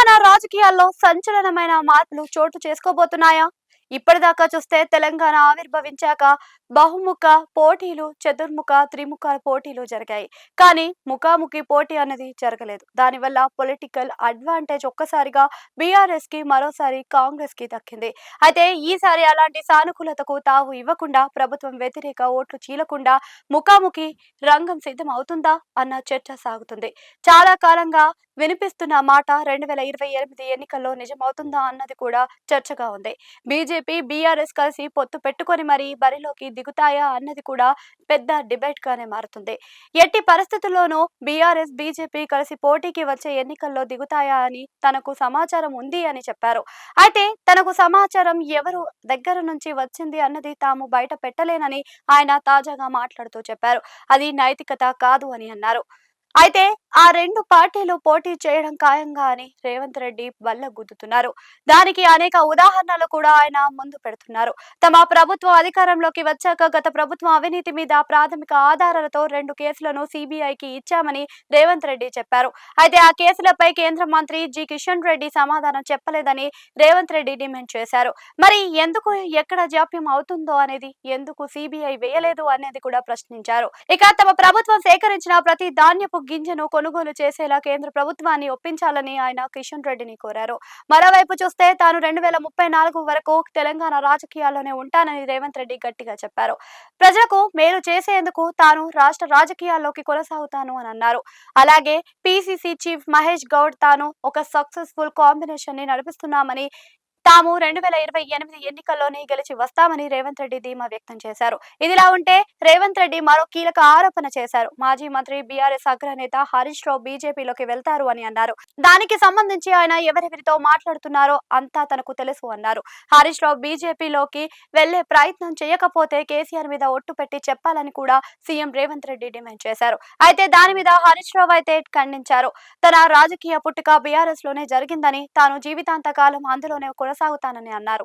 తెలంగాణ రాజకీయాల్లో సంచలనమైన మార్పులు చోటు చేసుకోబోతున్నాయా? ఇప్పటిదాకా చూస్తే తెలంగాణ ఆవిర్భవించాక బహుముఖ పోటీలు, చతుర్ముఖ, త్రిముఖ పోటీలు జరిగాయి. కానీ ముఖాముఖి పోటీ అన్నది జరగలేదు. దానివల్ల పొలిటికల్ అడ్వాంటేజ్ ఒక్కసారిగా బీఆర్ఎస్ కి, మరోసారి కాంగ్రెస్ కి దక్కింది. అయితే ఈసారి అలాంటి సానుకూలతకు తావు ఇవ్వకుండా, ప్రభుత్వం వ్యతిరేక ఓట్లు చీలకుండా ముఖాముఖి రంగం సిద్ధం అవుతుందా అన్న చర్చ సాగుతుంది. చాలా కాలంగా వినిపిస్తున్న మాట 2028 ఎన్నికల్లో నిజమవుతుందా అన్నది కూడా చర్చగా ఉంది. బీజేపీ, బీఆర్ఎస్ కలిసి పొత్తు పెట్టుకొని మరీ బరిలోకి దిగుతాయా అన్నది కూడా పెద్ద డిబేట్ గానే మారుతుంది. ఎట్టి పరిస్థితుల్లోనూ బీఆర్ఎస్, బీజేపీ కలిసి పోటీకి వచ్చే ఎన్నికల్లో దిగుతాయా అని తనకు సమాచారం ఉంది అని చెప్పారు. అయితే తనకు సమాచారం ఎవరు దగ్గర నుంచి వచ్చింది అన్నది తాము బయట పెట్టలేనని ఆయన తాజాగా మాట్లాడుతూ చెప్పారు. అది నైతికత కాదు అని అన్నారు. అయితే ఆ రెండు పార్టీలు పోటీ చేయడం ఖాయంగా అని రేవంత్ రెడ్డి బల్లగుద్దుతున్నారు. దానికి అనేక ఉదాహరణలు కూడా ఆయన ముందు పెడుతున్నారు. తమ ప్రభుత్వం అధికారంలోకి వచ్చాక గత ప్రభుత్వం అవినీతి మీద ప్రాథమిక ఆధారాలతో 2 కేసులను సిబిఐకి ఇచ్చామని రేవంత్ రెడ్డి చెప్పారు. అయితే ఆ కేసులపై కేంద్ర మంత్రి జి కిషన్ రెడ్డి సమాధానం చెప్పలేదని రేవంత్ రెడ్డి డిమాండ్ చేశారు. మరి ఎందుకు, ఎక్కడ జాప్యం అవుతుందో అనేది, ఎందుకు సిబిఐ వేయలేదు అనేది కూడా ప్రశ్నించారు. ఇక తమ ప్రభుత్వం సేకరించిన ప్రతి ధాన్యపు గింజను కొనుగోలు చేసేలా కేంద్ర ప్రభుత్వాన్ని ఒప్పించాలని ఆయన కిషన్ రెడ్డిని కోరారు. మరోవైపు చూస్తే తాను 2034 వరకు తెలంగాణ రాజకీయాల్లోనే ఉంటానని రేవంత్ రెడ్డి గట్టిగా చెప్పారు. ప్రజలకు మేలు చేసేందుకు తాను రాష్ట్ర రాజకీయాల్లోకి కొనసాగుతాను అని అన్నారు. అలాగే పిసిసి చీఫ్ మహేష్ గౌడ్ తాను ఒక సక్సెస్ఫుల్ కాంబినేషన్ ని నడిపిస్తున్నామని, తాము 2028 ఎన్నికల్లోనే గెలిచి వస్తామని రేవంత్ రెడ్డి ధీమా వ్యక్తం చేశారు. ఇదిలా ఉంటే రేవంత్ రెడ్డి మరో కీలక ఆరోపణ చేశారు. మాజీ మంత్రి బీఆర్ఎస్ అగ్రనేత హరీష్ రావు బీజేపీలోకి వెళ్తారు అని అన్నారు. దానికి సంబంధించి ఆయన ఎవరెవరితో మాట్లాడుతున్నారో అంతా తనకు తెలుసు అన్నారు. హరీష్ రావు బీజేపీలోకి వెళ్లే ప్రయత్నం చేయకపోతే కేసీఆర్ మీద ఒట్టు పెట్టి చెప్పాలని కూడా సీఎం రేవంత్ రెడ్డి డిమాండ్ చేశారు. అయితే దాని మీద హరీష్ రావు అయితే ఖండించారు. తన రాజకీయ పుట్టుక బీఆర్ఎస్ లోనే జరిగిందని, తాను జీవితాంతకాలం అందులోనే కొనసాగుతానని అన్నారు.